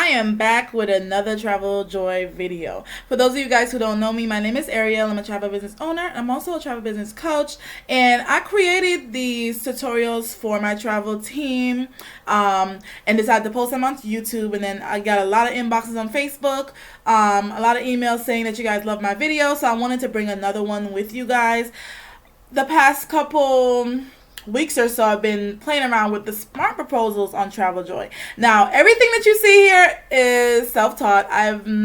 I am back with another Travel Joy video. For those of you guys who don't know me, my name is Ariel. I'm a travel business owner. I'm also a travel business coach, and I created these tutorials for my travel team and decided to post them on YouTube. And then I got a lot of inboxes on Facebook, a lot of emails saying that you guys love my video, so I wanted to bring another one with you guys. The past couple weeks or so I've been playing around with the smart proposals on Travel Joy. Now everything that you see here is self-taught. I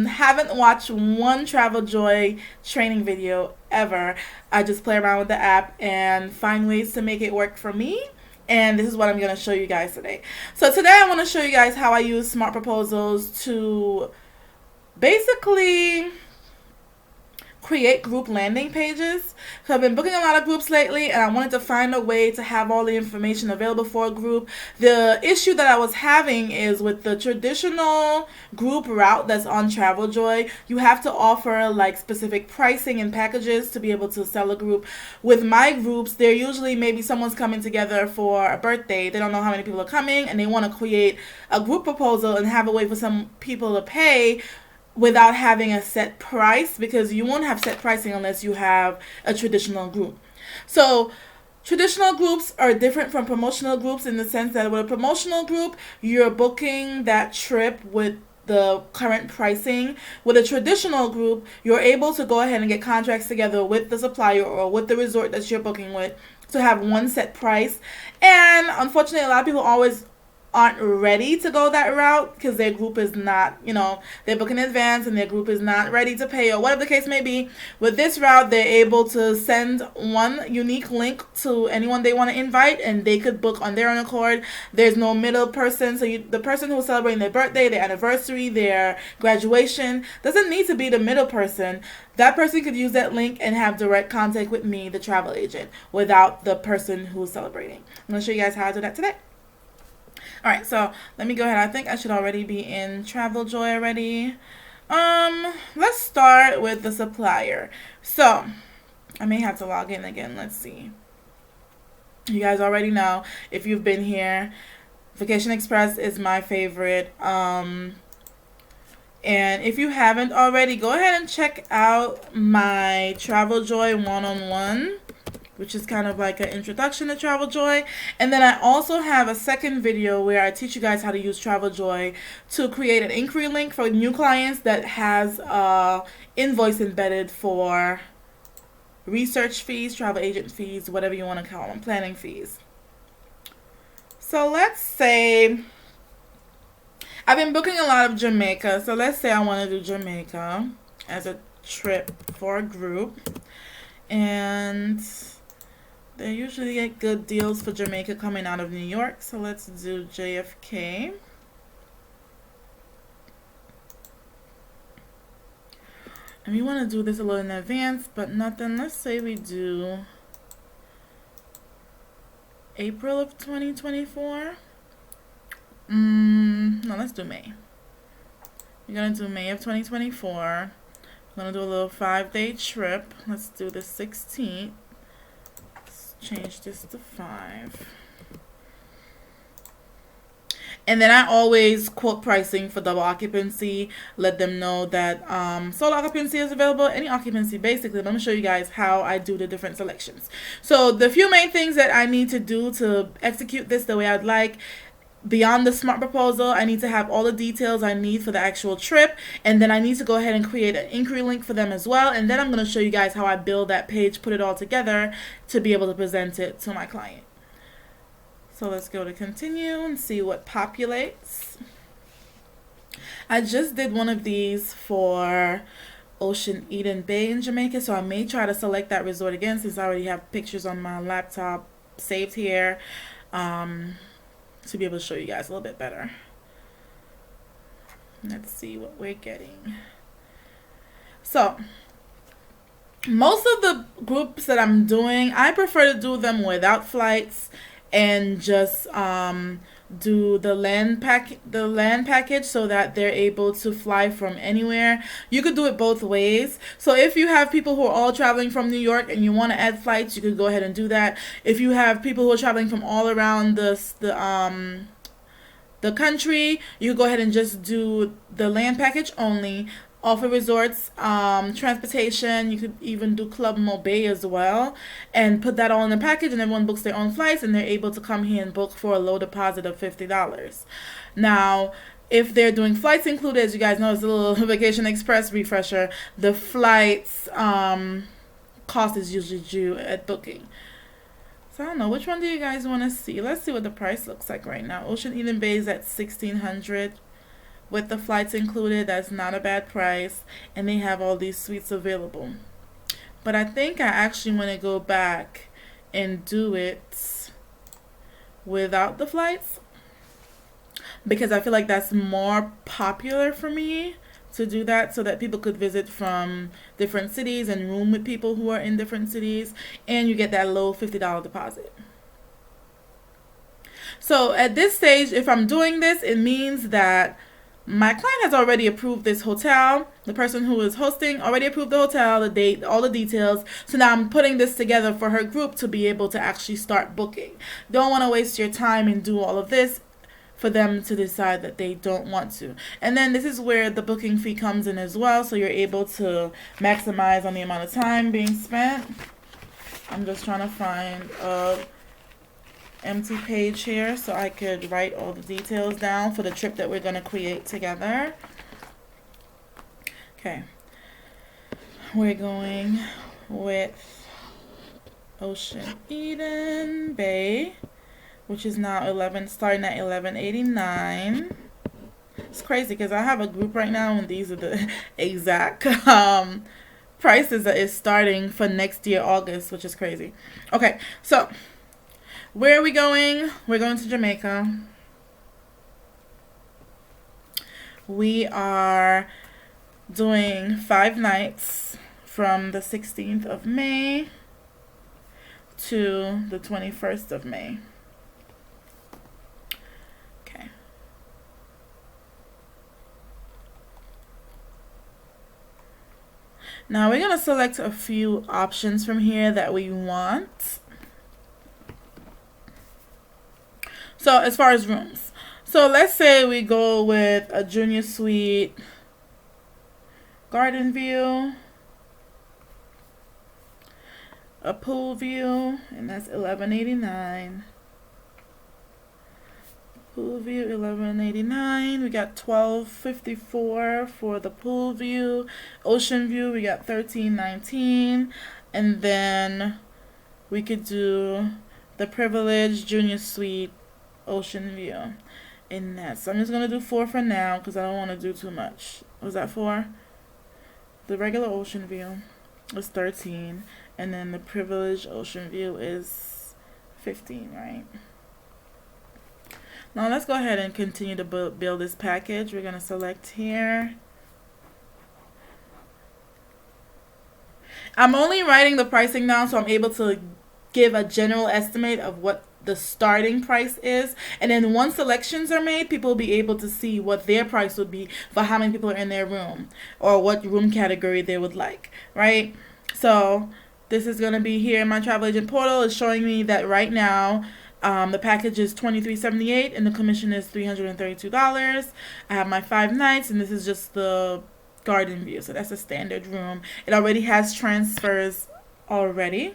haven't watched one Travel Joy training video ever. I just play around with the app and find ways to make it work for me, and this is what I'm going to show you guys today. So today I want to show you guys how I use smart proposals to basically create group landing pages. So I've been booking a lot of groups lately, and I wanted to find a way to have all the information available for a group. The issue that I was having is with the traditional group route that's on Travel Joy, you have to offer like specific pricing and packages to be able to sell a group. With my groups, they're usually maybe someone's coming together for a birthday. They don't know how many people are coming, and they want to create a group proposal and have a way for some people to pay without having a set price, because you won't have set pricing unless you have a traditional group. So traditional groups are different from promotional groups in the sense that with a promotional group, you're booking that trip with the current pricing. With a traditional group, you're able to go ahead and get contracts together with the supplier or with the resort that you're booking with to have one set price. And unfortunately, a lot of people always aren't ready to go that route because their group is not, they're booking in advance and their group is not ready to pay or whatever the case may be. With this route, they're able to send one unique link to anyone they want to invite, and they could book on their own accord. There's no middle person, so the person who's celebrating their birthday, their anniversary, their graduation doesn't need to be the middle person. That person could use that link and have direct contact with me, the travel agent, without the person who's celebrating. I'm going to show you guys how to do that today. Alright, so let me go ahead. I think I should already be in Travel Joy already. Let's start with the supplier. So, I may have to log in again. Let's see. You guys already know, if you've been here, Vacation Express is my favorite. And if you haven't already, go ahead and check out my Travel Joy one-on-one, which is kind of like an introduction to Travel Joy. And then I also have a second video where I teach you guys how to use Travel Joy to create an inquiry link for new clients that has invoice embedded for research fees, travel agent fees, whatever you want to call them, planning fees. So let's say I've been booking a lot of Jamaica. So let's say I want to do Jamaica as a trip for a group, and they usually get good deals for Jamaica coming out of New York. So let's do JFK. And we want to do this a little in advance, but nothing. Let's say we do April of 2024. No, let's do May. We're going to do May of 2024. I'm going to do a little 5-day trip. Let's do the 16th. Change this to 5. And then I always quote pricing for double occupancy. Let them know that solo occupancy is available, any occupancy basically. But I'm going to show you guys how I do the different selections. So the few main things that I need to do to execute this the way I'd like: beyond the smart proposal, I need to have all the details I need for the actual trip, and then I need to go ahead and create an inquiry link for them as well. And then I'm going to show you guys how I build that page, put it all together to be able to present it to my client. So let's go to continue and see what populates. I just did one of these for Ocean Eden Bay in Jamaica, so I may try to select that resort again since I already have pictures on my laptop saved here. To be able to show you guys a little bit better. Let's see what we're getting. So most of the groups that I'm doing, I prefer to do them without flights and just do the land package so that they're able to fly from anywhere. You could do it both ways. So if you have people who are all traveling from New York and you want to add flights, you could go ahead and do that. If you have people who are traveling from all around the country, you go ahead and just do the land package only. Offer resorts, transportation. You could even do Club Mobay as well, and put that all in the package. And everyone books their own flights, and they're able to come here and book for a low deposit of $50. Now, if they're doing flights included, as you guys know, it's a little Vacation Express refresher. The flights cost is usually due at booking. So I don't know, which one do you guys want to see? Let's see what the price looks like right now. Ocean Eden Bay is at $1,600 with the flights included. That's not a bad price, and they have all these suites available. But I think I actually want to go back and do it without the flights, because I feel like that's more popular for me to do that, so that people could visit from different cities and room with people who are in different cities, and you get that low $50 deposit. So at this stage, if I'm doing this, it means that my client has already approved this hotel. The person who is hosting already approved the hotel, the date, all the details. So now I'm putting this together for her group to be able to actually start booking. Don't want to waste your time and do all of this for them to decide that they don't want to. And then this is where the booking fee comes in as well, so you're able to maximize on the amount of time being spent. I'm just trying to find a empty page here so I could write all the details down for the trip that we're going to create together. Okay, we're going with Ocean Eden Bay, which is now starting at $11.89. It's crazy because I have a group right now and these are the exact prices that is starting for next year, August, which is crazy. Okay, so where are we going? We're going to Jamaica. We are doing 5 nights from the 16th of May to the 21st of May. Okay. Now we're going to select a few options from here that we want. So as far as rooms, so let's say we go with a junior suite, garden view, a pool view, and that's $11.89. Pool view $11.89. We got $12.54 for the pool view. Ocean view we got $13.19, and then we could do the privilege junior suite ocean view in that. So I'm just gonna do 4 for now because I don't want to do too much. Was that 4? The regular ocean view was 13, and then the privilege ocean view is 15, right? Now let's go ahead and continue to build this package. We're gonna select here. I'm only writing the pricing down so I'm able to give a general estimate of what the starting price is, and then once selections are made, people will be able to see what their price would be for how many people are in their room or what room category they would like, right? So this is going to be here in my travel agent portal. It's showing me that right now the package is $23.78 and the commission is $332. I have my 5 nights, and this is just the garden view, so that's a standard room. It already has transfers already.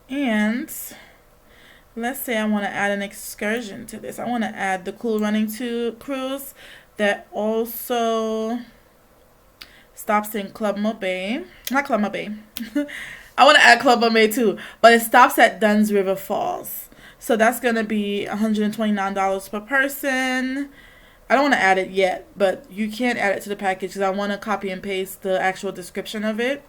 And let's say I want to add an excursion to this. I want to add the Cool Running cruise that also stops in Club Mobay. Not Club Mobay. I want to add Club Mobay too, but it stops at Dunn's River Falls. So that's going to be $129 per person. I don't want to add it yet, but you can't add it to the package because I want to copy and paste the actual description of it.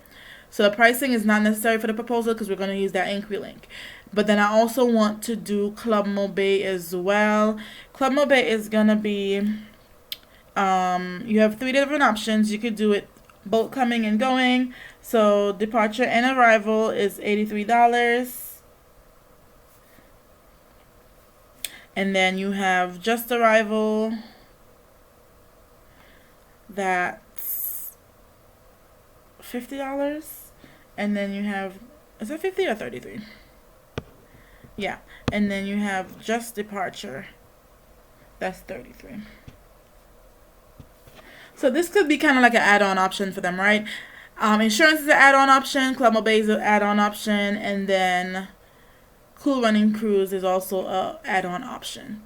So the pricing is not necessary for the proposal because we're going to use that inquiry link. But then I also want to do Club Mobay as well. Club Mobay is going to be, you have 3 different options. You could do it boat coming and going. So departure and arrival is $83. And then you have just arrival. That's $50. And then you have, is that 50 or 33? Yeah. And then you have just departure That's 33. So this could be kind of like an add-on option for them, right? Insurance is an add-on option. Club Mobile is an add-on option. And then Cool Running Cruise is also a add-on option.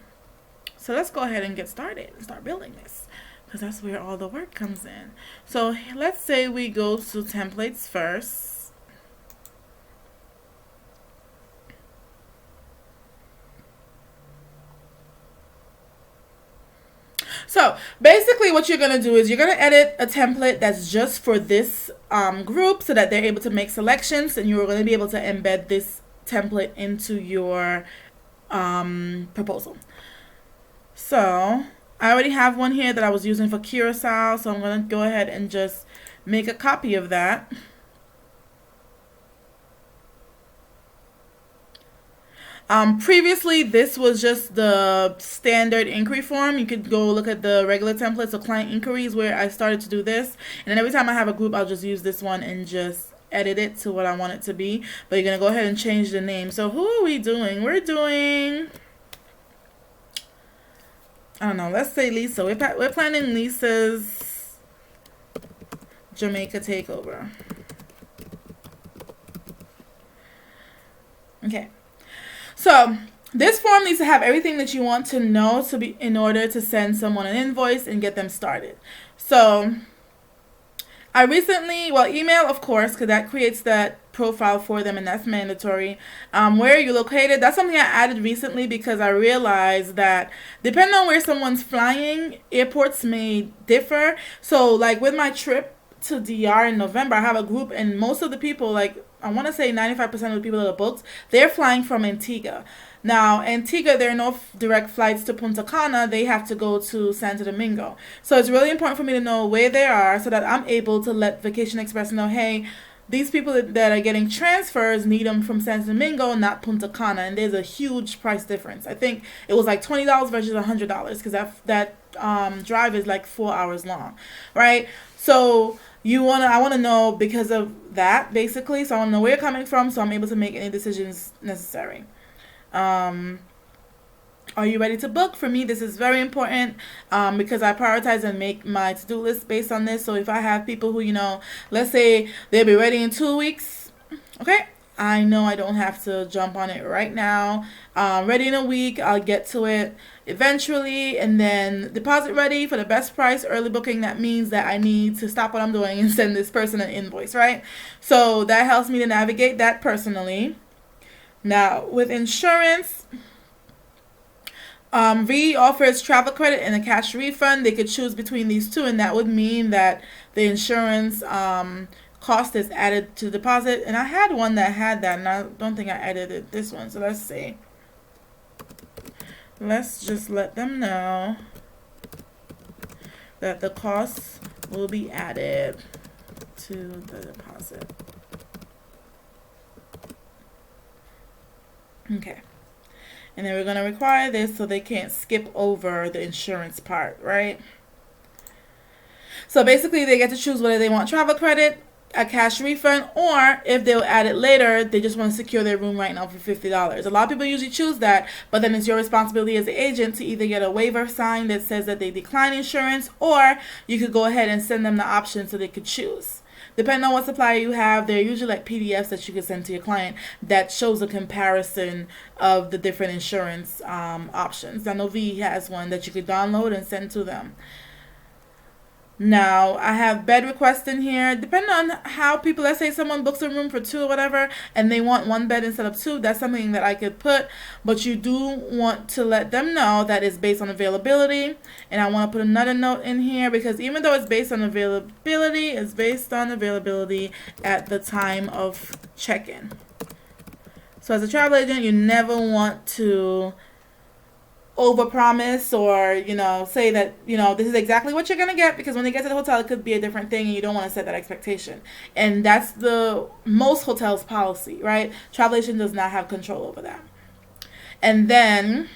So let's go ahead and get started and start building this, because that's where all the work comes in. So let's say we go to templates first. So basically what you're going to do is you're going to edit a template that's just for this group so that they're able to make selections, and you're going to be able to embed this template into your proposal. So I already have one here that I was using for Curacao, so I'm going to go ahead and just make a copy of that. Previously, this was just the standard inquiry form. You could go look at the regular templates, so client inquiries, where I started to do this. And then every time I have a group, I'll just use this one and just edit it to what I want it to be. But you're going to go ahead and change the name. So who are we doing? We're doing, I don't know, let's say Lisa. We're planning Lisa's Jamaica takeover. Okay. So this form needs to have everything that you want to know to be in order to send someone an invoice and get them started. So I recently, email, of course, because that creates that profile for them, and that's mandatory. Where are you located? That's something I added recently because I realized that depending on where someone's flying, airports may differ. So like with my trip to DR in November, I have a group, and most of the people, like I want to say 95% of the people that are booked, they're flying from Antigua. Now, Antigua, there are no direct flights to Punta Cana. They have to go to Santo Domingo. So it's really important for me to know where they are so that I'm able to let Vacation Express know, hey, these people that are getting transfers need them from Santo Domingo, not Punta Cana. And there's a huge price difference. I think it was like $20 versus $100 because that drive is like 4 hours long, right? So I want to know because of that, basically. So I want to know where you're coming from so I'm able to make any decisions necessary. Are you ready to book? For me, this is very important because I prioritize and make my to-do list based on this. So if I have people who, let's say they'll be ready in 2 weeks, okay? I know I don't have to jump on it right now. Ready in a week, I'll get to it eventually. And then deposit ready for the best price, early booking. That means that I need to stop what I'm doing and send this person an invoice, right? So that helps me to navigate that personally. Now, with insurance, V offers travel credit and a cash refund. They could choose between these two, and that would mean that the insurance cost is added to the deposit. And I had one that had that, and I don't think I edited this one. So let's see. Let's just let them know that the costs will be added to the deposit. Okay. And then we're going to require this so they can't skip over the insurance part, right? So basically they get to choose whether they want travel credit, a cash refund, or if they'll add it later, they just want to secure their room right now for $50. A lot of people usually choose that, but then it's your responsibility as an agent to either get a waiver signed that says that they decline insurance, or you could go ahead and send them the option so they could choose. Depending on what supplier you have, they're usually like PDFs that you can send to your client that shows a comparison of the different insurance options. I know V has one that you could download and send to them. Now, I have bed requests in here. Depending on how people, let's say someone books a room for 2 or whatever, and they want 1 bed instead of 2, that's something that I could put. But you do want to let them know that it's based on availability. And I want to put another note in here because even though it's based on availability, it's based on availability at the time of check-in. So as a travel agent, you never want to overpromise or say that this is exactly what you're gonna get, because when they get to the hotel it could be a different thing and you don't want to set that expectation. And that's the most hotels policy, right? Travel agent does not have control over that. And then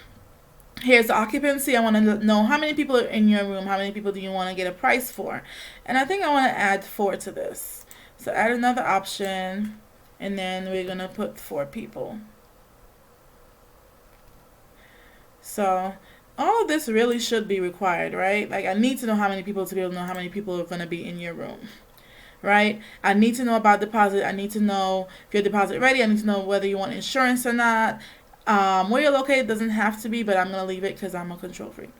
here's the occupancy. I want to know how many people are in your room, how many people do you want to get a price for, and I think I want to add 4 to this. So add another option, and then we're gonna put 4 people. So all of this really should be required, right? Like I need to know how many people to be able to know how many people are going to be in your room, right? I need to know about deposit. I need to know if your deposit ready. I need to know whether you want insurance or not. Where you're located doesn't have to be, but I'm going to leave it because I'm a control freak.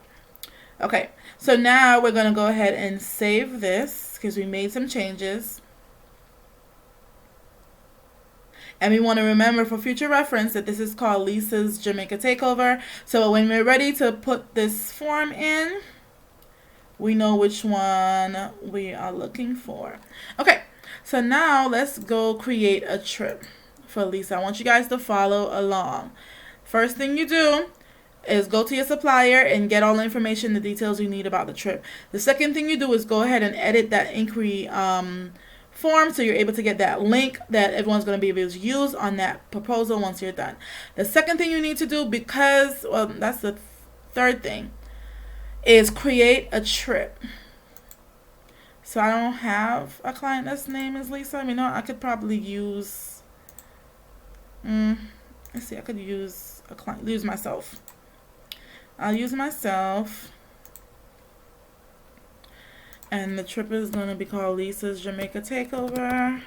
Okay, so now we're going to go ahead and save this because we made some changes. And we want to remember for future reference that this is called Lisa's Jamaica Takeover. So when we're ready to put this form in, we know which one we are looking for. Okay, so now let's go create a trip for Lisa. I want you guys to follow along. First thing you do is go to your supplier and get all the information, the details you need about the trip. The second thing you do is go ahead and edit that inquiry form so you're able to get that link that everyone's going to be able to use on that proposal once you're done. The second thing you need to do, because, well, that's the third thing, is create a trip. So I don't have a client that's name is Lisa. I mean, no, I could probably use, let's see, I could use a client, use myself. I'll use myself. And the trip is going to be called Lisa's Jamaica Takeover.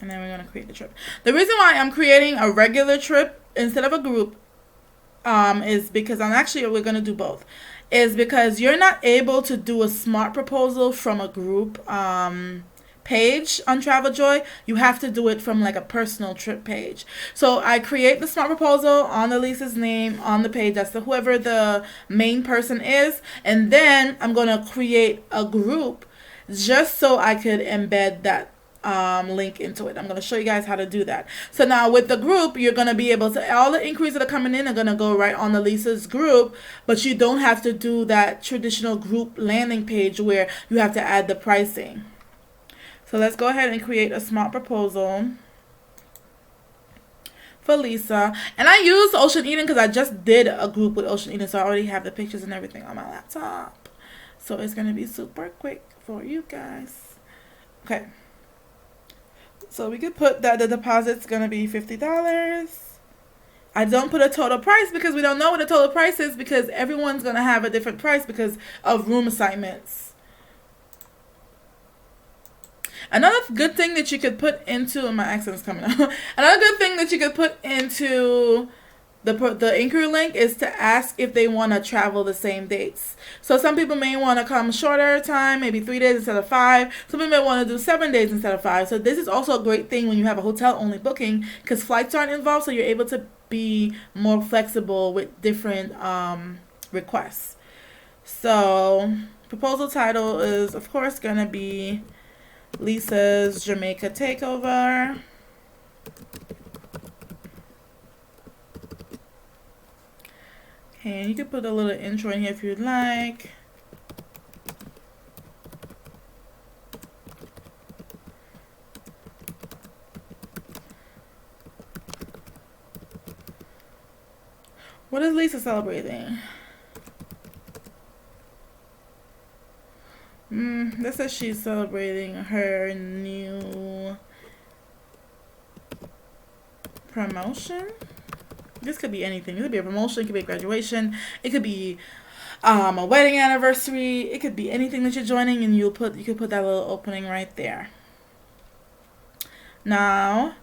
And then we're going to create the trip. The reason why I'm creating a regular trip instead of a group is because we're going to do both. Is because you're not able to do a smart proposal from a group page on TravelJoy. You have to do it from like a personal trip page. So I create the smart proposal on the Lisa's name on the page. That's whoever the main person is. And then I'm going to create a group just so I could embed that link into it. I'm going to show you guys how to do that. So now with the group, you're going to be able to, all the inquiries that are coming in are going to go right on the Lisa's group, but you don't have to do that traditional group landing page where you have to add the pricing. So let's go ahead and create a smart proposal for Lisa. And I use Ocean Eden because I just did a group with Ocean Eden, so I already have the pictures and everything on my laptop. So it's going to be super quick for you guys. Okay. So we could put that the deposit's going to be $50. I don't put a total price because we don't know what the total price is because everyone's going to have a different price because of room assignments. Another good thing that you could put into, my accent's coming out. Another good thing that you could put into the inquiry link is to ask if they want to travel the same dates. So some people may want to come shorter time, maybe 3 days instead of 5. Some people may want to do 7 days instead of 5. So this is also a great thing when you have a hotel only booking because flights aren't involved, so you're able to be more flexible with different requests. So proposal title is of course going to be Lisa's Jamaica Takeover. And you can put a little intro in here if you'd like. What is Lisa celebrating? This says she's celebrating her new promotion. This could be anything. It could be a promotion. It could be a graduation. It could be a wedding anniversary. It could be anything that you're joining, and you could put that little opening right there. Now,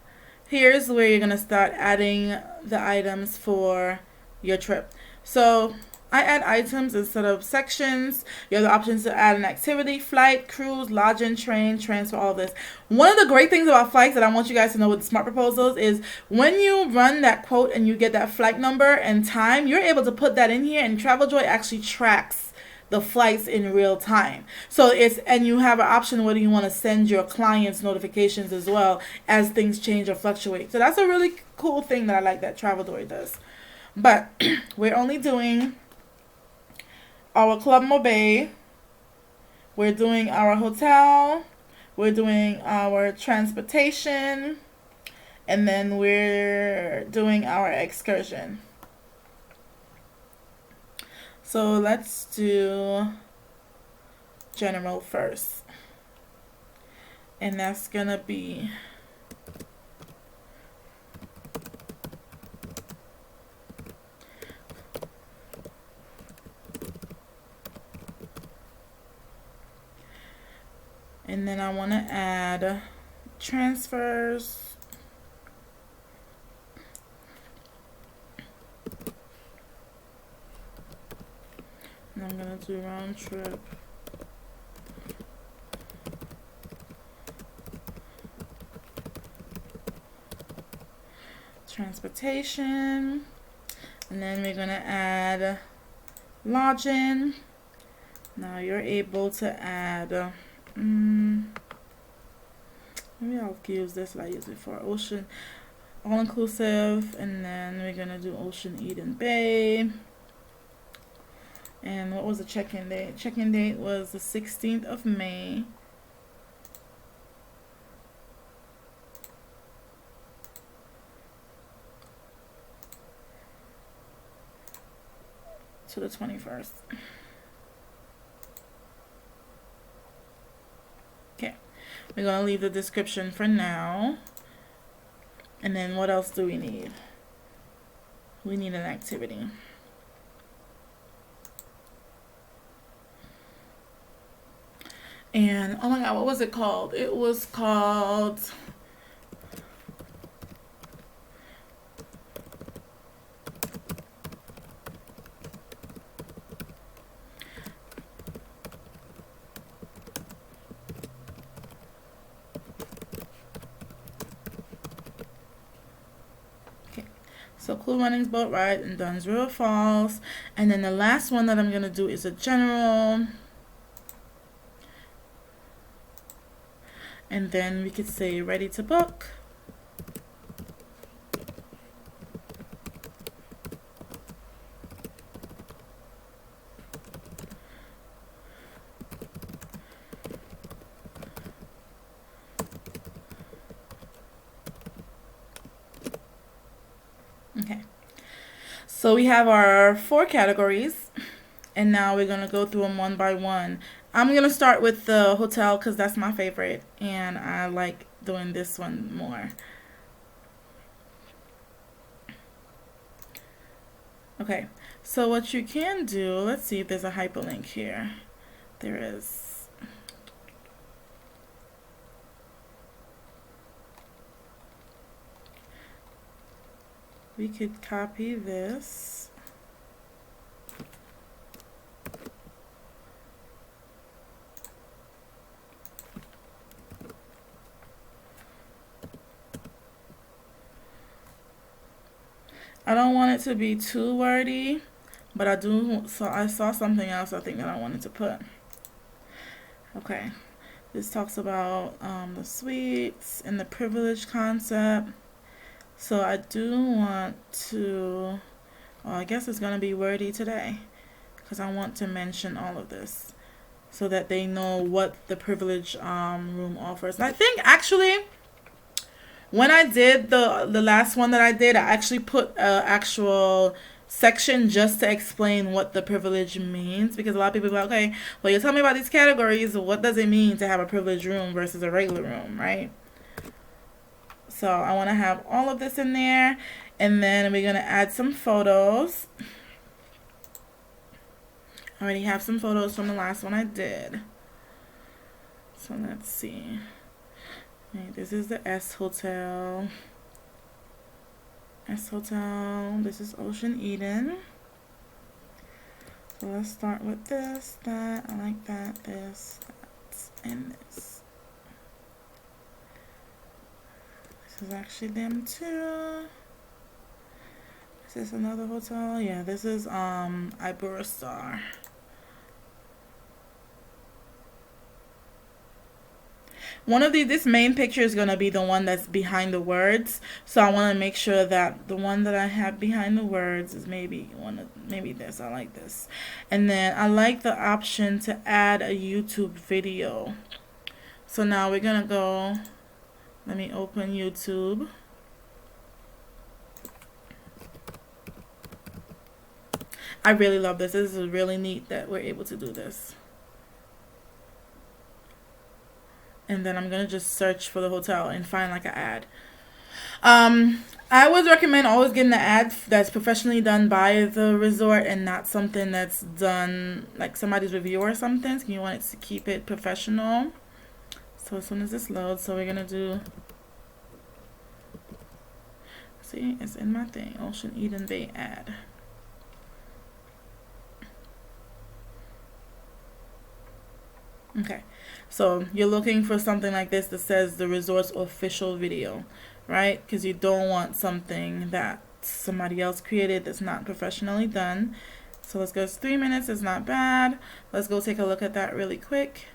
here's where you're gonna start adding the items for your trip. So I add items instead of sections. You have the options to add an activity, flight, cruise, lodging, train, transfer, all of this. One of the great things about flights that I want you guys to know with the smart proposals is when you run that quote and you get that flight number and time, you're able to put that in here and TravelJoy actually tracks the flights in real time. So and you have an option whether you want to send your clients notifications as well as things change or fluctuate. So that's a really cool thing that I like that TravelJoy does. But we're only doing our Club Mobay, we're doing our hotel, we're doing our transportation, and then we're doing our excursion. So let's do general first. And that's gonna be and then I want to add transfers. And I'm going to do round trip. Transportation. And then we're going to add lodging. Now you're able to add maybe I'll use this that I use it for ocean all-inclusive, and then we're gonna do Ocean Eden Bay. And what was the check-in date? Check-in date was the 16th of May. To the 21st. Okay, we're gonna leave the description for now. And then what else do we need? We need an activity. And oh my god, what was it called? It was called so Cool Runnings Boat Ride in Dunn's River Falls. And then the last one that I'm going to do is a general. And then we could say ready to book. Okay, so we have our 4 categories, and now we're gonna go through them one by one. I'm gonna start with the hotel because that's my favorite, and I like doing this one more. Okay, so what you can do, let's see if there's a hyperlink here. There is. We could copy this. I don't want it to be too wordy, but I do, so I saw something else I think that I wanted to put. Okay, this talks about the suites and the privilege concept. So I do want to, well, I guess it's going to be wordy today because I want to mention all of this so that they know what the privilege room offers. And I think actually when I did the last one that I did, I actually put an actual section just to explain what the privilege means, because a lot of people are like, okay, well, you tell me about these categories, what does it mean to have a privilege room versus a regular room, right? So I want to have all of this in there, and then we're going to add some photos. I already have some photos from the last one I did. So let's see. Okay, this is the S Hotel. S Hotel. This is Ocean Eden. So let's start with this, that, I like that, this, that, and this. This is actually them too. Is this another hotel? Yeah, this is Iberostar. One of this main picture is gonna be the one that's behind the words. So I want to make sure that the one that I have behind the words is maybe this. I like this. And then I like the option to add a YouTube video. So now we're gonna go. Let me open YouTube. I really love this. This is really neat that we're able to do this. And then I'm gonna just search for the hotel and find like an ad. I would recommend always getting the ad that's professionally done by the resort and not something that's done like somebody's review or something. So you want it to keep it professional. So as soon as this loads, so we're gonna do, see, it's in my thing, Ocean Eden Bay ad. Okay, so you're looking for something like this that says the resort's official video, right? Because you don't want something that somebody else created that's not professionally done. So let's go, it's 3 minutes, it's not bad. Let's go take a look at that really quick.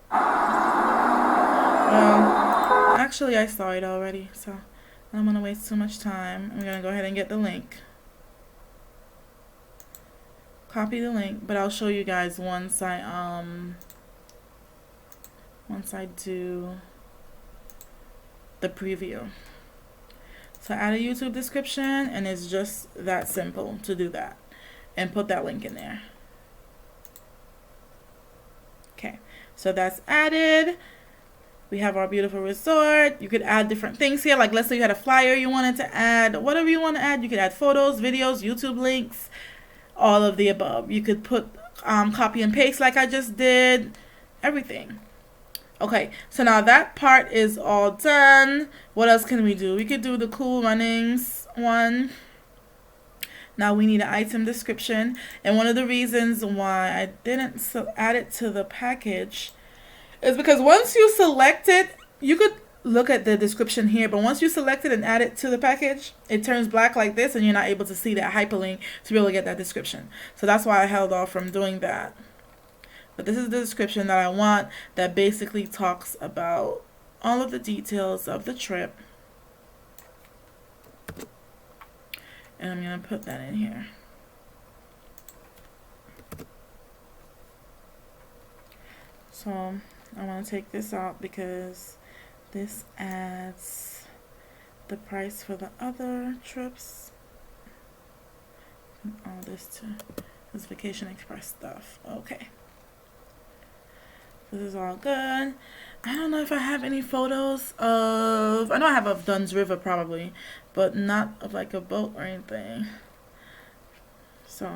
Well, actually I saw it already, so I don't want to waste too much time. I'm going to go ahead and get the link. Copy the link, but I'll show you guys once I do the preview. So add a YouTube description, and it's just that simple to do that and put that link in there. Okay, so that's added. We have our beautiful resort. You could add different things here, like let's say you had a flyer you wanted to add, whatever you want to add. You could add photos, videos, YouTube links, all of the above. You could put copy and paste like I just did, everything. Okay, so now that part is all done. What else can we do? We could do the cool runnings one. Now we need an item description, and one of the reasons why I didn't add it to the package is because once you select it, you could look at the description here, but once you select it and add it to the package, it turns black like this, and you're not able to see that hyperlink to be able to get that description. So that's why I held off from doing that. But this is the description that I want, that basically talks about all of the details of the trip. And I'm going to put that in here. So I want to take this out because this adds the price for the other trips. All this to this Vacation Express stuff. Okay. This is all good. I don't know if I have any photos of, I know I have of Dunn's River probably, but not of like a boat or anything. So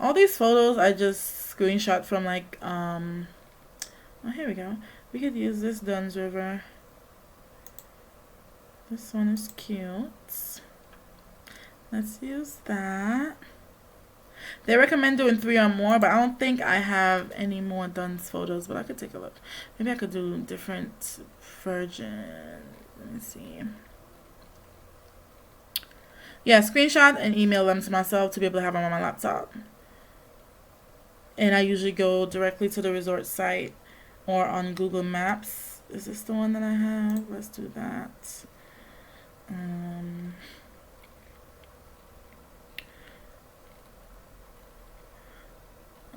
all these photos I just screenshot from like, oh, here we go. We could use this Dunn's River. This one is cute. Let's use that. They recommend doing 3 or more, but I don't think I have any more Dunn's photos, but I could take a look. Maybe I could do different versions. Let me see. Yeah, screenshot and email them to myself to be able to have them on my laptop. And I usually go directly to the resort site or on Google Maps. Is this the one that I have? Let's do that.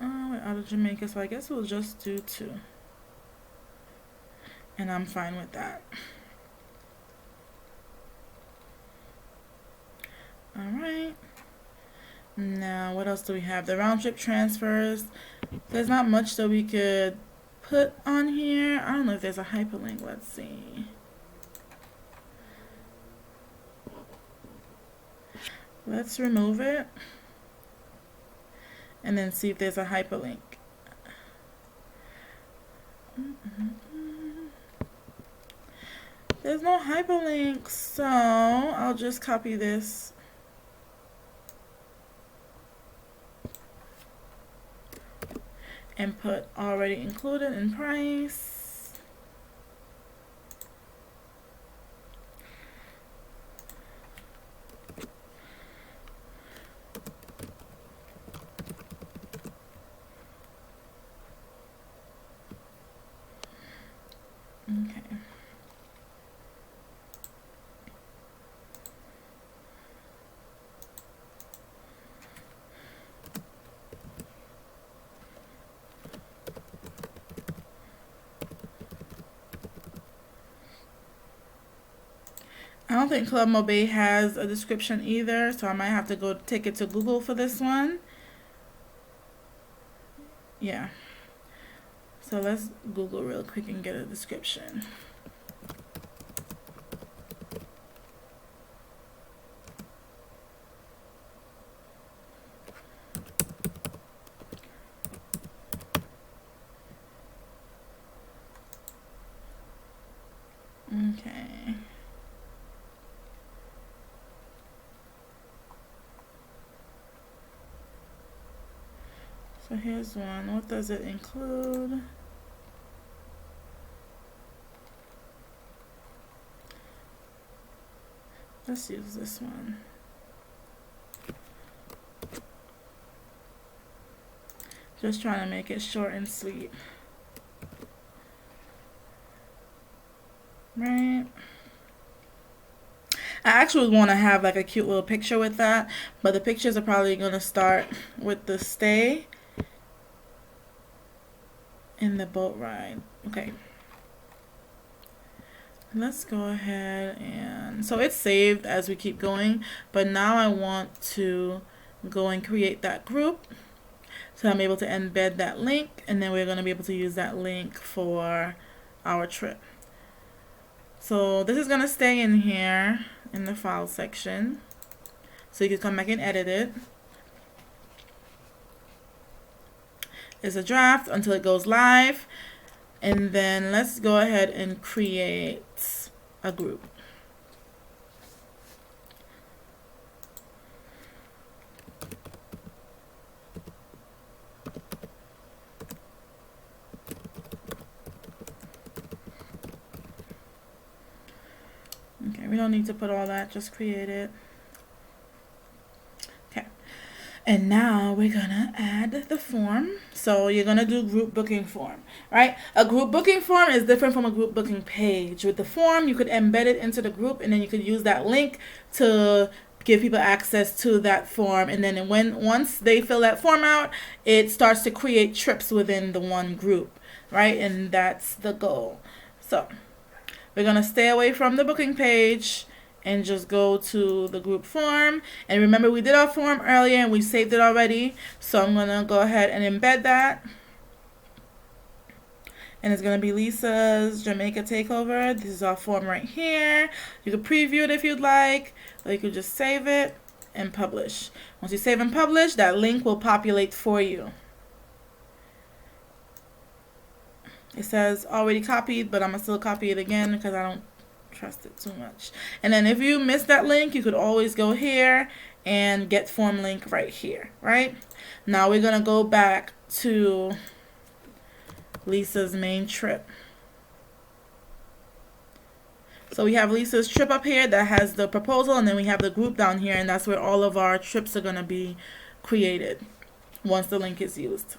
Oh, we're out of Jamaica, so I guess we'll just do 2. And I'm fine with that. Alright. Now, what else do we have? The round trip transfers. There's not much that we could put on here. I don't know if there's a hyperlink. Let's see. Let's remove it. And then see if there's a hyperlink. There's no hyperlink, so I'll just copy this. And put already included in price. Okay. don't think Club Mobe has a description either, so I might have to go take it to Google for this one. Yeah. So let's Google real quick and get a description. Okay. So here's one. What does it include? Let's use this one. Just trying to make it short and sweet. Right. I actually want to have like a cute little picture with that, but the pictures are probably going to start with the stay and the boat ride. Okay. Let's go ahead and, so it's saved as we keep going, but now I want to go and create that group. So I'm able to embed that link, and then we're going to be able to use that link for our trip. So this is going to stay in here in the file section, so you can come back and edit it. It's a draft until it goes live, and then let's go ahead and create a group. Okay, we don't need to put all that, just create it. Okay, and now we're gonna add the form. So you're gonna do group booking form, right? A group booking form is different from a group booking page. With the form, you could embed it into the group, and then you could use that link to give people access to that form. And then once they fill that form out, it starts to create trips within the one group, right? And that's the goal. So we're going to stay away from the booking page and just go to the group form. And remember, we did our form earlier and we saved it already. So I'm going to go ahead and embed that. And it's going to be Lisa's Jamaica Takeover. This is our form right here. You can preview it if you'd like, or you could just save it and publish. Once you save and publish, that link will populate for you. It says already copied, but I'm going to still copy it again because I don't trust it too much. And then if you missed that link, you could always go here and get form link right here, right? Now we're going to go back to Lisa's main trip. So we have Lisa's trip up here that has the proposal, and then we have the group down here, and that's where all of our trips are going to be created once the link is used.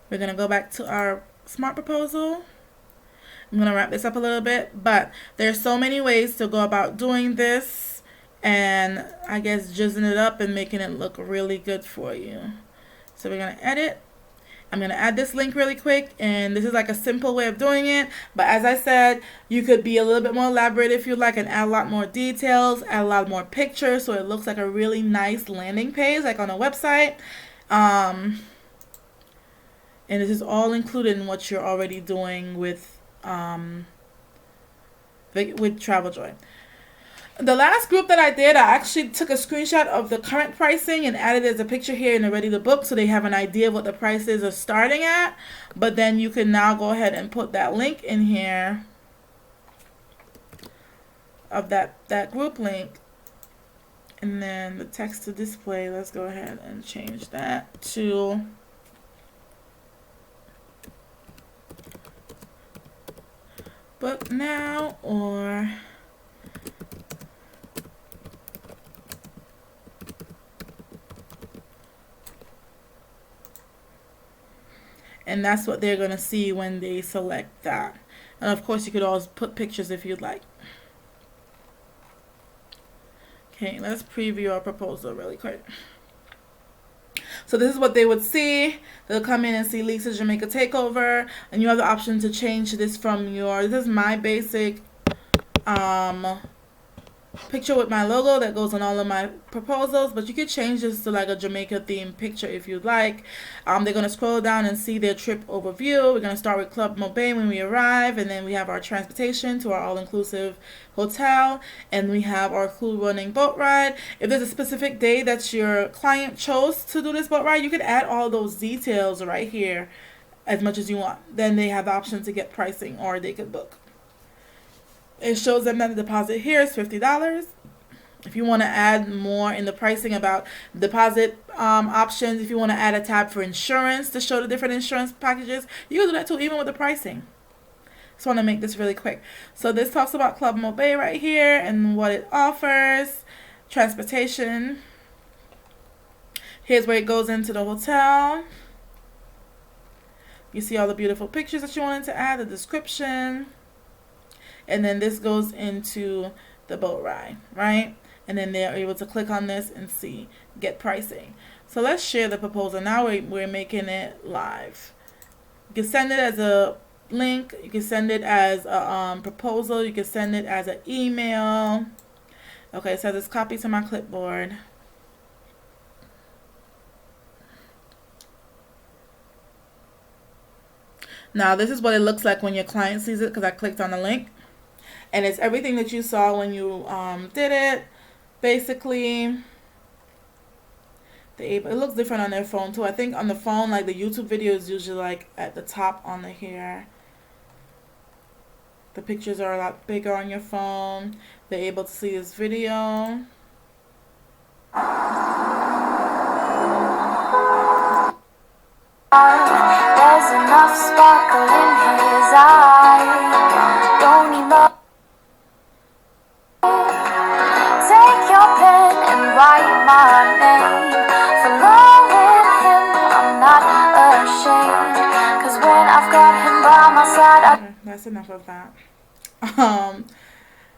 We're going to go back to our smart proposal. I'm going to wrap this up a little bit, but there's so many ways to go about doing this, and I guess jizzing it up and making it look really good for you. So we're going to edit. I'm going to add this link really quick, and this is like a simple way of doing it, but as I said, you could be a little bit more elaborate if you like and add a lot more details, add a lot more pictures so it looks like a really nice landing page like on a website. And this is all included in what you're already doing with TravelJoy. The last group that I did, I actually took a screenshot of the current pricing and added it as a picture here in the Ready to Book so they have an idea of what the prices are starting at. But then you can now go ahead and put that link in here of that group link. And then the text to display, let's go ahead and change that to book now, or and that's what they're going to see when they select that. And of course you could always put pictures if you'd like. Okay, let's preview our proposal really quick. So this is what they would see. They'll come in and see Lisa's Jamaica Takeover, and you have the option to change this from your, this is my basic picture with my logo that goes on all of my proposals, but you could change this to like a Jamaica themed picture if you'd like. They're going to scroll down and see their trip overview. We're going to start with Club Mobay when we arrive, and then we have our transportation to our all-inclusive hotel, and we have our cool running boat ride. If there's a specific day that your client chose to do this boat ride, you could add all those details right here as much as you want. Then they have the option to get pricing, or they could book. It shows them that the deposit here is $50. If you want to add more in the pricing about deposit options, if you want to add a tab for insurance to show the different insurance packages, you can do that too, even with the pricing. Just want to make this really quick. So this talks about Club Mobay right here and what it offers. Transportation. Here's where it goes into the hotel. You see all the beautiful pictures that you wanted to add, the description. And then this goes into the boat ride, right? And then they're able to click on this and see, get pricing. So let's share the proposal. Now we're making it live. You can send it as a link. You can send it as a proposal. You can send it as an email. Okay, so this copy to my clipboard. Now this is what it looks like when your client sees it, because I clicked on the link. And it's everything that you saw when you did it. Basically, it looks different on their phone too. I think on the phone, like the YouTube video is usually like at the top on the here. The pictures are a lot bigger on your phone. They're able to see this video. There's enough sparkle in his eye. Don't he love? Take your pen and write my name. For loving him, I'm not ashamed. 'Cause when I've got him by my side, okay, that's enough of that.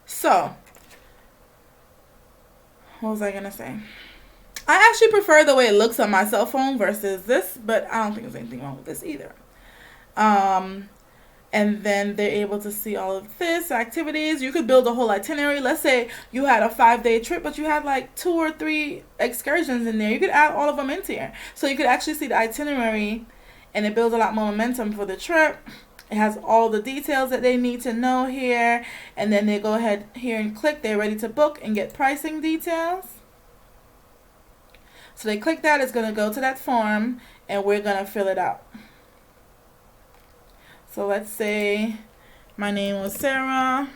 So what was I gonna say? I actually prefer the way it looks on my cell phone versus this, but I don't think there's anything wrong with this either. And then they're able to see all of this activities. You could build a whole itinerary. Let's say you had a 5-day trip, but you had like 2 or 3 excursions in there. You could add all of them into here. So you could actually see the itinerary, and it builds a lot more momentum for the trip. It has all the details that they need to know here. And then they go ahead here and click. They're ready to book and get pricing details. So they click that. It's going to go to that form, and we're going to fill it out. So let's say my name was Sarah.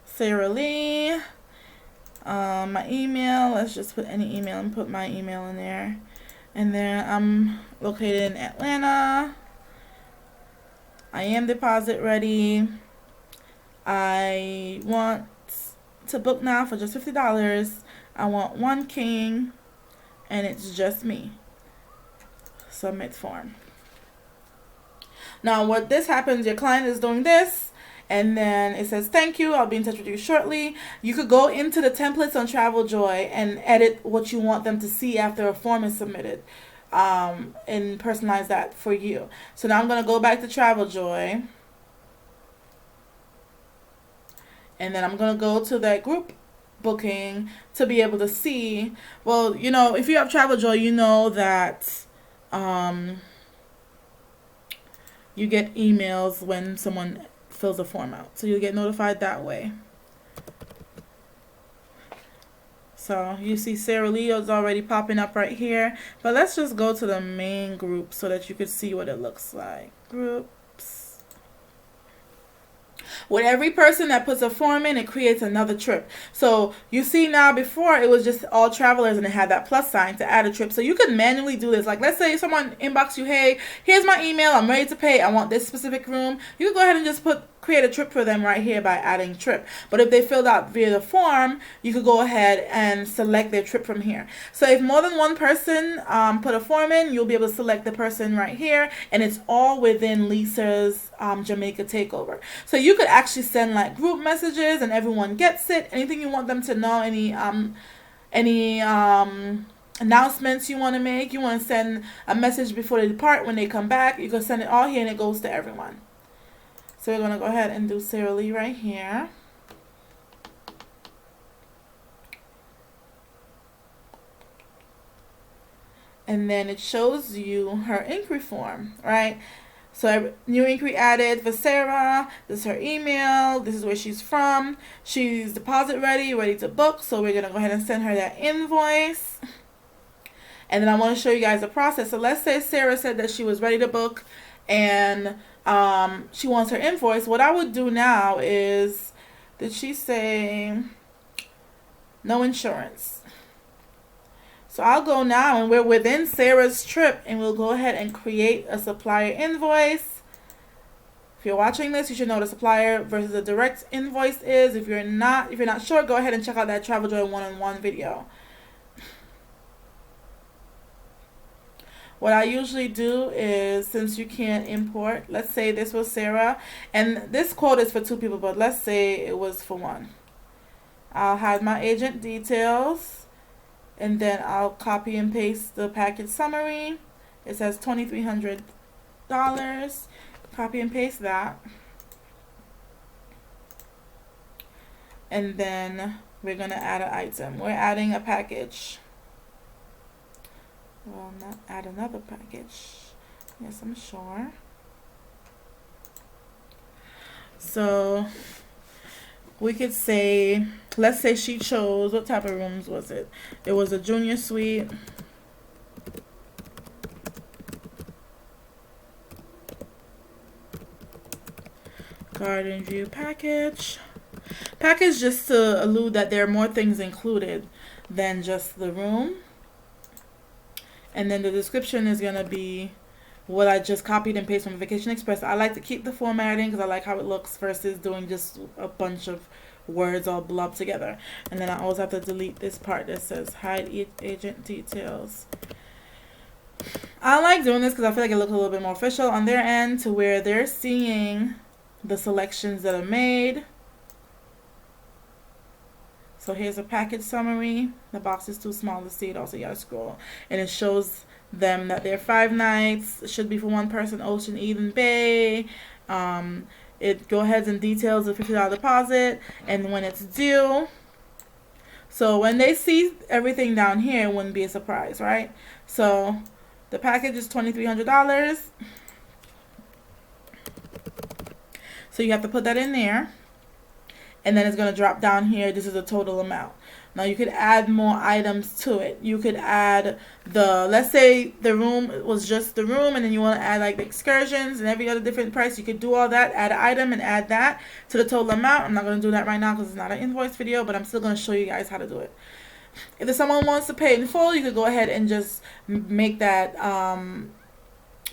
Sarah Lee. My email, let's just put any email and put my email in there. And then I'm located in Atlanta. I am deposit ready. I want to book now for just $50. I want 1 king, and it's just me. Submit form. Now what this happens, your client is doing this, and then it says thank you, I'll be in touch with you shortly. You could go into the templates on TravelJoy and edit what you want them to see after a form is submitted, and personalize that for you. So now I'm going to go back to TravelJoy, and then I'm going to go to that group booking to be able to see. Well, you know, if you have TravelJoy, you know that you get emails when someone fills a form out, so you'll get notified that way. So you see Sarah Leo's already popping up right here, but let's just go to the main group so that you can see what it looks like. Groups. With every person that puts a form in, it creates another trip. So you see now, before it was just all travelers and it had that plus sign to add a trip. So you could manually do this. Like, let's say someone inbox you, hey, here's my email, I'm ready to pay, I want this specific room. You could go ahead and just create a trip for them right here by adding trip. But if they filled out via the form, you could go ahead and select their trip from here. So if more than one person put a form in, you'll be able to select the person right here, and it's all within Lisa's Jamaica Takeover. So you could actually send like group messages and everyone gets it. Anything you want them to know, any announcements you want to make. You want to send a message before they depart when they come back. You can send it all here and it goes to everyone. So we're going to go ahead and do Sarah Lee right here. And then it shows you her inquiry form, right? So new inquiry added for Sarah. This is her email. This is where she's from. She's deposit ready to book. So we're going to go ahead and send her that invoice. And then I want to show you guys the process. So let's say Sarah said that she was ready to book and she wants her invoice. What I would do now is, did she say no insurance? So I'll go now, and we're within Sarah's trip, and we'll go ahead and create a supplier invoice. If you're watching this, you should know what a supplier versus a direct invoice is. If you're not sure, go ahead and check out that Travel Joy one-on-one video. What I usually do is, since you can't import, let's say this was Sarah, and this quote is for 2 people, but let's say it was for 1. I'll hide my agent details. And then I'll copy and paste the package summary. It says $2,300. Copy and paste that. And then we're going to add an item. We're adding a package. Well, not add another package. Yes, I'm sure. So we could say, let's say she chose, what type of rooms was it? It was a junior suite. Garden view package. Package just to allude that there are more things included than just the room. And then the description is going to be what I just copied and pasted from Vacation Express. I like to keep the formatting because I like how it looks versus doing just a bunch of words all blobbed together. And then I always have to delete this part that says hide agent details. I like doing this because I feel like it looks a little bit more official on their end, to where they're seeing the selections that are made. So here's a package summary. The box is too small to see it, also you gotta scroll. And it shows them that they're 5 nights. It should be for 1 person, Ocean Eden Bay. It go ahead and details the $50 deposit and when it's due. So when they see everything down here, it wouldn't be a surprise, right? So the package is $2,300. So you have to put that in there. And then it's going to drop down here. This is the total amount. Now you could add more items to it. You could add let's say the room was just the room, and then you want to add like the excursions and every other different price. You could do all that, add an item and add that to the total amount. I'm not going to do that right now because it's not an invoice video, but I'm still going to show you guys how to do it. If someone wants to pay in full, you could go ahead and just make that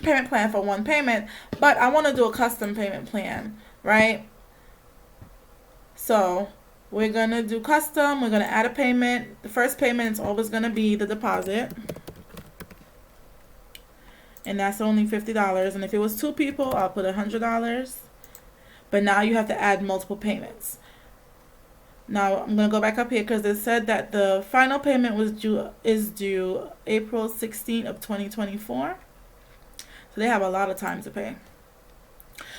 payment plan for 1 payment. But I want to do a custom payment plan, right? So we're going to do custom. We're going to add a payment. The first payment is always going to be the deposit. And that's only $50. And if it was 2 people, I'll put $100. But now you have to add multiple payments. Now I'm going to go back up here because it said that the final payment is due April 16th of 2024. So they have a lot of time to pay.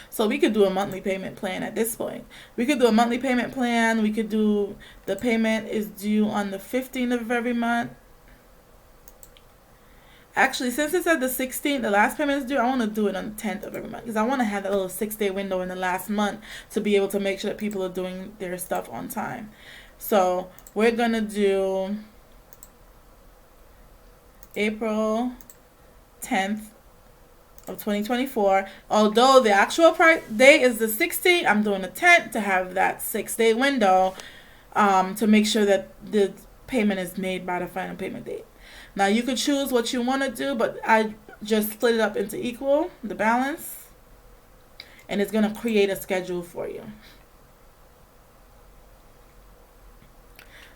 So we could do a monthly payment plan at this point. We could do a monthly payment plan. We could do the payment is due on the 15th of every month. Actually, since it said the 16th, the last payment is due, I want to do it on the 10th of every month because I want to have that little 6-day window in the last month to be able to make sure that people are doing their stuff on time. So we're going to do April 10th of 2024. Although the actual price date is the 16th, I'm doing the 10th to have that 6-day window to make sure that the payment is made by the final payment date. Now you could choose what you want to do, but I just split it up into equal, the balance, and it's going to create a schedule for you.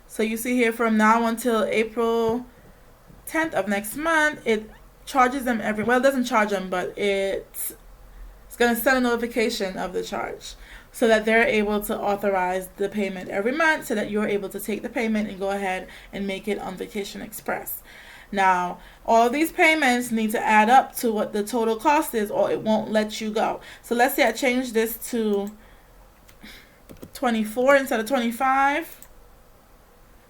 So you see here from now until April 10th of next month, it charges them it doesn't charge them, but it's going to send a notification of the charge. so that they're able to authorize the payment every month, so that you're able to take the payment and go ahead and make it on Vacation Express. Now, all of these payments need to add up to what the total cost is, or it won't let you go. So let's say I change this to 24 instead of 25.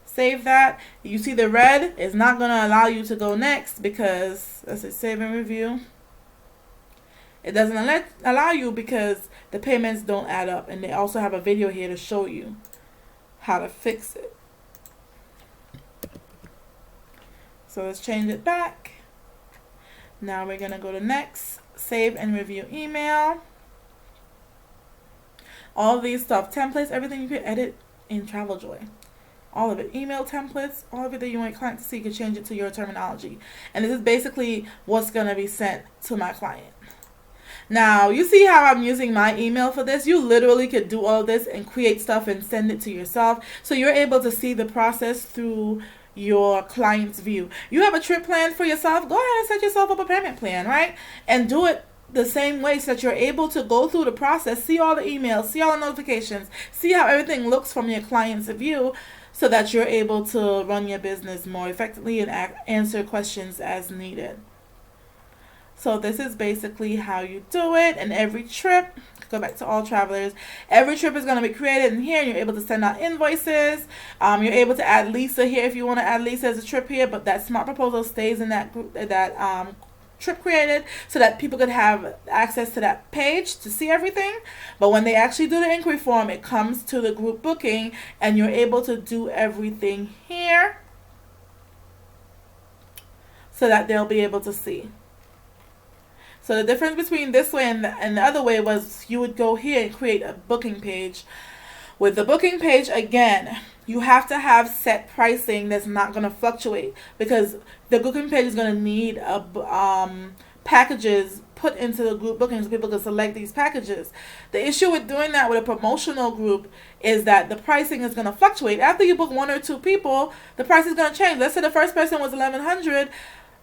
Save that. You see the red is not going to allow you to go next because, let's say save and review. It doesn't allow you because the payments don't add up. And they also have a video here to show you how to fix it. So let's change it back. Now we're going to go to next, save and review email. All these stuff, templates, everything you can edit in TravelJoy. All of it, email templates, all of it that you want your client to see, you can change it to your terminology. And this is basically what's going to be sent to my client. Now, you see how I'm using my email for this? You literally could do all this and create stuff and send it to yourself. So you're able to see the process through your client's view. You have a trip planned for yourself, go ahead and set yourself up a payment plan, right? And do it the same way so that you're able to go through the process, see all the emails, see all the notifications, see how everything looks from your client's view, so that you're able to run your business more effectively and answer questions as needed. So this is basically how you do it. And every trip, go back to all travelers, every trip is going to be created in here, and you're able to send out invoices. You're able to add Lisa here if you want to add Lisa as a trip here, but that smart proposal stays in that group, that trip created, so that people could have access to that page to see everything. But when they actually do the inquiry form, it comes to the group booking, and you're able to do everything here so that they'll be able to see. So the difference between this way and the other way was you would go here and create a booking page. With the booking page, again, you have to have set pricing that's not going to fluctuate, because the booking page is going to need packages put into the group booking so people can select these packages. The issue with doing that with a promotional group is that the pricing is going to fluctuate. After you book 1 or 2 people, the price is going to change. Let's say the first person was $1,100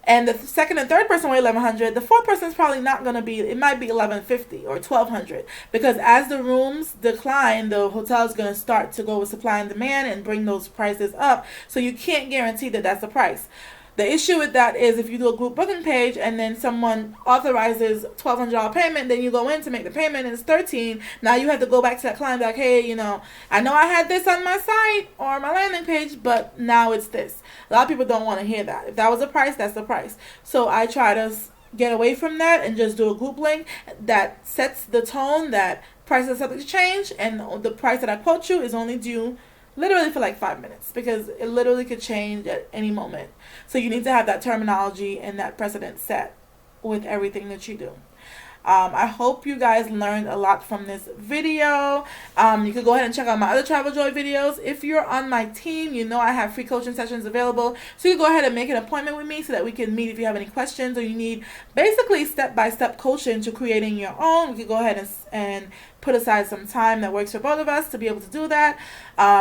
and the second and third person were $1,100. The fourth person is probably not going to be, it might be $1,150 or $1,200, because as the rooms decline, the hotel is going to start to go with supply and demand and bring those prices up. So you can't guarantee that that's the price. The issue with that is if you do a group booking page and then someone authorizes $1,200 payment, then you go in to make the payment and it's $1,300. Now you have to go back to that client like, hey, I know I had this on my site or my landing page, but now it's this. A lot of people don't want to hear that. If that was the price, that's the price. So I try to get away from that and just do a group link that sets the tone that prices are subject to change, and the price that I quote you is only due literally for like 5 minutes, because it literally could change at any moment. So you need to have that terminology and that precedent set with everything that you do. I hope you guys learned a lot from this video. You can go ahead and check out my other TravelJoy videos. If you're on my team, I have free coaching sessions available. So you can go ahead and make an appointment with me so that we can meet if you have any questions, or you need basically step-by-step coaching to creating your own. We can go ahead and put aside some time that works for both of us to be able to do that.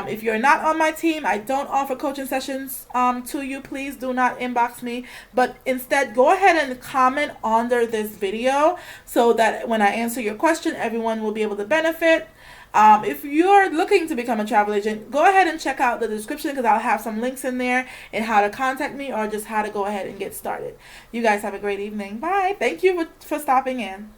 If you're not on my team, I don't offer coaching sessions to you. Please do not inbox me, but instead go ahead and comment under this video so that when I answer your question, everyone will be able to benefit. If you're looking to become a travel agent, go ahead and check out the description, because I'll have some links in there and how to contact me or just how to go ahead and get started. You guys have a great evening. Bye. Thank you for stopping in.